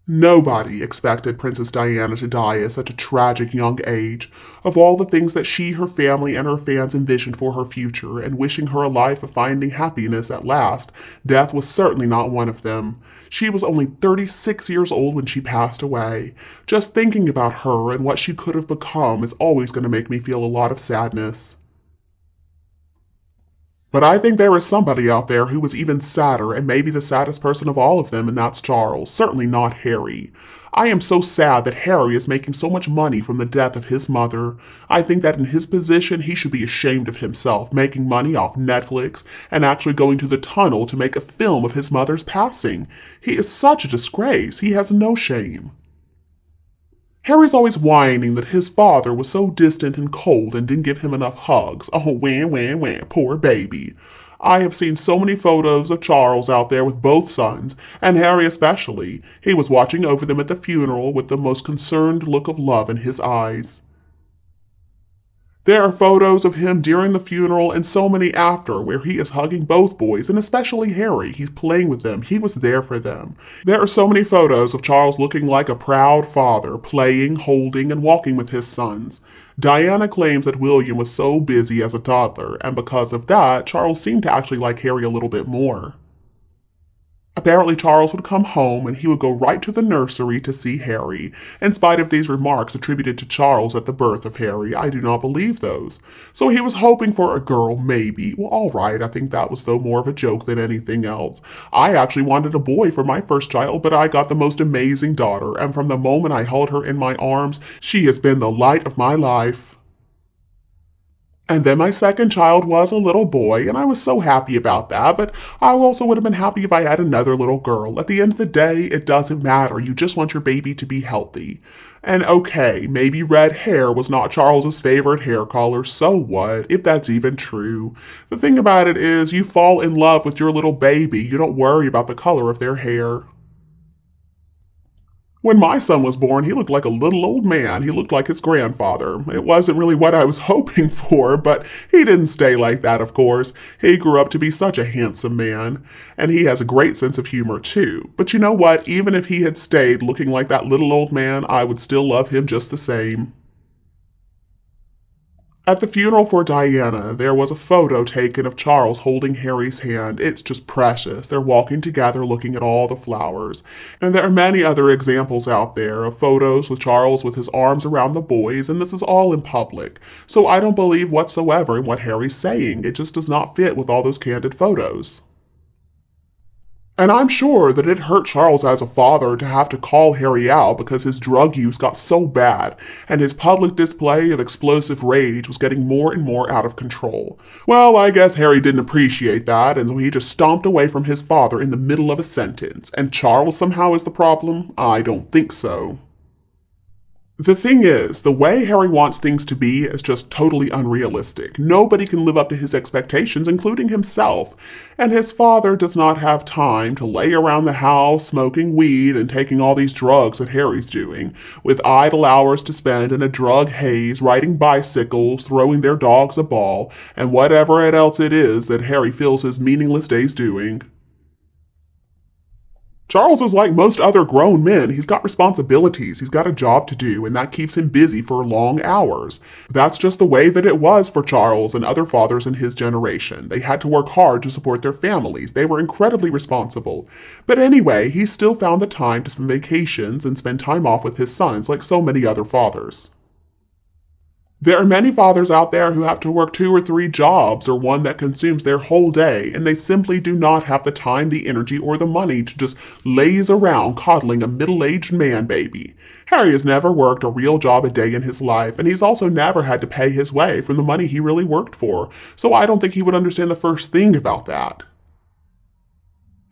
Nobody expected Princess Diana to die at such a tragic young age. Of all the things that she, her family, and her fans envisioned for her future, and wishing her a life of finding happiness at last, death was certainly not one of them. She was only 36 years old when she passed away. Just thinking about her and what she could have become is always going to make me feel a lot of sadness. But I think there is somebody out there who was even sadder, and maybe the saddest person of all of them, and that's Charles, certainly not Harry. I am so sad that Harry is making so much money from the death of his mother. I think that in his position, he should be ashamed of himself, making money off Netflix and actually going to the tunnel to make a film of his mother's passing. He is such a disgrace. He has no shame. Harry's always whining that his father was so distant and cold and didn't give him enough hugs. Oh, wah, wah, wah, poor baby. I have seen so many photos of Charles out there with both sons, and Harry especially. He was watching over them at the funeral with the most concerned look of love in his eyes. There are photos of him during the funeral and so many after where he is hugging both boys and especially Harry. He's playing with them. He was there for them. There are so many photos of Charles looking like a proud father, playing, holding, and walking with his sons. Diana claims that William was so busy as a toddler, and because of that, Charles seemed to actually like Harry a little bit more. Apparently, Charles would come home and he would go right to the nursery to see Harry. In spite of these remarks attributed to Charles at the birth of Harry, I do not believe those. So he was hoping for a girl, maybe. Well, alright, I think that was though more of a joke than anything else. I actually wanted a boy for my first child, but I got the most amazing daughter, and from the moment I held her in my arms, she has been the light of my life. And then my second child was a little boy, and I was so happy about that, but I also would have been happy if I had another little girl. At the end of the day, it doesn't matter. You just want your baby to be healthy. And okay, maybe red hair was not Charles's favorite hair color, so what, if that's even true. The thing about it is, you fall in love with your little baby. You don't worry about the color of their hair. When my son was born, he looked like a little old man. He looked like his grandfather. It wasn't really what I was hoping for, but he didn't stay like that, of course. He grew up to be such a handsome man, and he has a great sense of humor, too. But you know what? Even if he had stayed looking like that little old man, I would still love him just the same. At the funeral for Diana, there was a photo taken of Charles holding Harry's hand. It's just precious. They're walking together looking at all the flowers. And there are many other examples out there of photos with Charles with his arms around the boys, and this is all in public. So I don't believe whatsoever in what Harry's saying. It just does not fit with all those candid photos. And I'm sure that it hurt Charles as a father to have to call Harry out because his drug use got so bad, and his public display of explosive rage was getting more and more out of control. Well, I guess Harry didn't appreciate that, and so he just stomped away from his father in the middle of a sentence. And Charles somehow is the problem? I don't think so. The thing is, the way Harry wants things to be is just totally unrealistic. Nobody can live up to his expectations, including himself. And his father does not have time to lay around the house smoking weed and taking all these drugs that Harry's doing, with idle hours to spend in a drug haze, riding bicycles, throwing their dogs a ball, and whatever else it is that Harry fills his meaningless days doing. Charles is like most other grown men. He's got responsibilities, he's got a job to do, and that keeps him busy for long hours. That's just the way that it was for Charles and other fathers in his generation. They had to work hard to support their families. They were incredibly responsible. But anyway, he still found the time to spend vacations and spend time off with his sons like so many other fathers. There are many fathers out there who have to work 2 or 3 jobs or one that consumes their whole day, and they simply do not have the time, the energy, or the money to just laze around coddling a middle-aged man baby. Harry has never worked a real job a day in his life, and he's also never had to pay his way from the money he really worked for, so I don't think he would understand the first thing about that.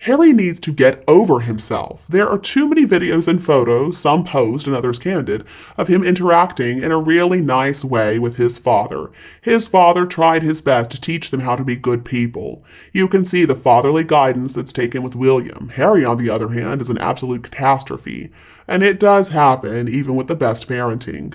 Harry needs to get over himself. There are too many videos and photos, some posed and others candid, of him interacting in a really nice way with his father. His father tried his best to teach them how to be good people. You can see the fatherly guidance that's taken with William. Harry, on the other hand, is an absolute catastrophe. And it does happen even with the best parenting.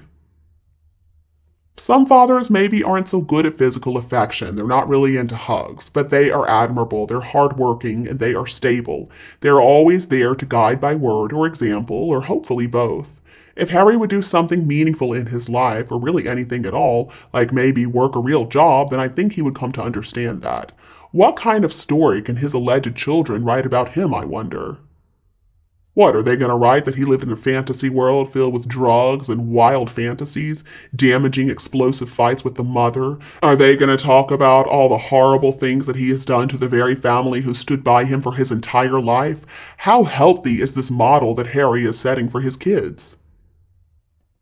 Some fathers maybe aren't so good at physical affection. They're not really into hugs, but they are admirable. They're hardworking and they are stable. They're always there to guide by word or example, or hopefully both. If Harry would do something meaningful in his life, or really anything at all, like maybe work a real job, then I think he would come to understand that. What kind of story can his alleged children write about him, I wonder? What, are they going to write that he lived in a fantasy world filled with drugs and wild fantasies, damaging explosive fights with the mother? Are they going to talk about all the horrible things that he has done to the very family who stood by him for his entire life? How healthy is this model that Harry is setting for his kids?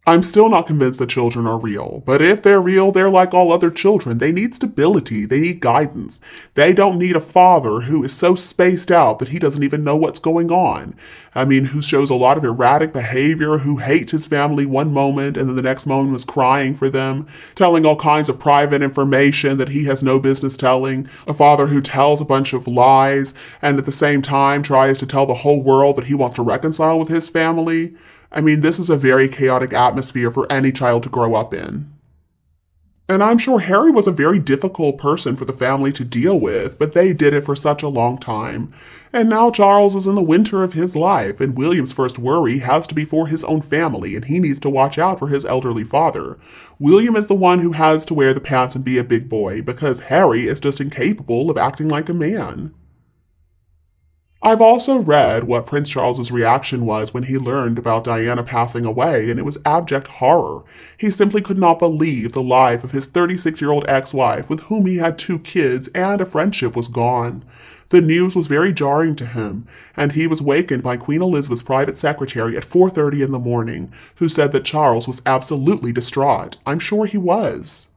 I'm still not convinced that children are real, but if they're real, they're like all other children. They need stability, they need guidance. They don't need a father who is so spaced out that he doesn't even know what's going on. I mean, who shows a lot of erratic behavior, who hates his family one moment and then the next moment was crying for them, telling all kinds of private information that he has no business telling. A father who tells a bunch of lies and at the same time tries to tell the whole world that he wants to reconcile with his family. I mean, this is a very chaotic atmosphere for any child to grow up in. And I'm sure Harry was a very difficult person for the family to deal with, but they did it for such a long time. And now Charles is in the winter of his life, and William's first worry has to be for his own family, and he needs to watch out for his elderly father. William is the one who has to wear the pants and be a big boy, because Harry is just incapable of acting like a man. I've also read what Prince Charles's reaction was when he learned about Diana passing away, and it was abject horror. He simply could not believe the life of his 36-year-old ex-wife, with whom he had 2 kids, and a friendship was gone. The news was very jarring to him, and he was wakened by Queen Elizabeth's private secretary at 4:30 in the morning, who said that Charles was absolutely distraught. I'm sure he was.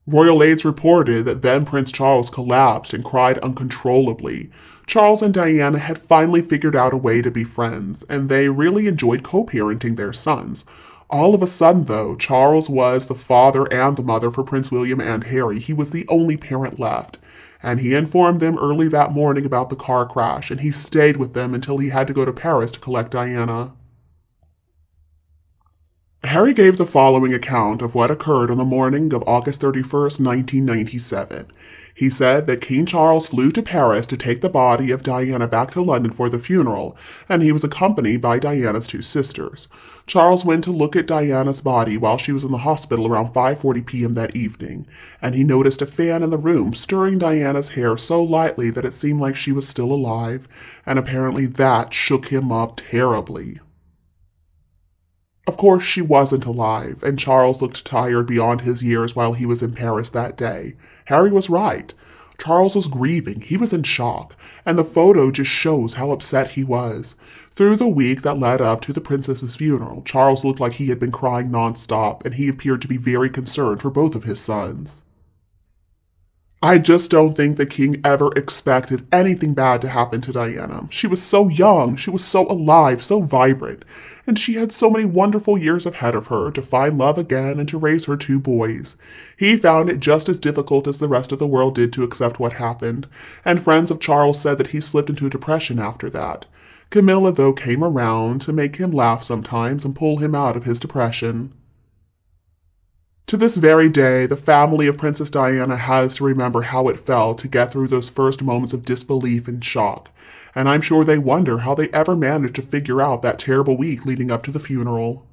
Royal aides reported that then Prince Charles collapsed and cried uncontrollably. Charles and Diana had finally figured out a way to be friends, and they really enjoyed co-parenting their sons. All of a sudden, though, Charles was the father and the mother for Prince William and Harry. He was the only parent left. And he informed them early that morning about the car crash, and he stayed with them until he had to go to Paris to collect Diana. Harry gave the following account of what occurred on the morning of August 31st, 1997. He said that King Charles flew to Paris to take the body of Diana back to London for the funeral, and he was accompanied by Diana's 2 sisters. Charles went to look at Diana's body while she was in the hospital around 5:40 p.m. that evening, and he noticed a fan in the room stirring Diana's hair so lightly that it seemed like she was still alive, and apparently that shook him up terribly. Of course, she wasn't alive, and Charles looked tired beyond his years while he was in Paris that day. Harry was right. Charles was grieving, he was in shock, and the photo just shows how upset he was. Through the week that led up to the princess's funeral, Charles looked like he had been crying nonstop, and he appeared to be very concerned for both of his sons. I just don't think the king ever expected anything bad to happen to Diana. She was so young, she was so alive, so vibrant, and she had so many wonderful years ahead of her to find love again and to raise her 2 boys. He found it just as difficult as the rest of the world did to accept what happened, and friends of Charles said that he slipped into a depression after that. Camilla, though, came around to make him laugh sometimes and pull him out of his depression. To this very day, the family of Princess Diana has to remember how it felt to get through those first moments of disbelief and shock, and I'm sure they wonder how they ever managed to figure out that terrible week leading up to the funeral.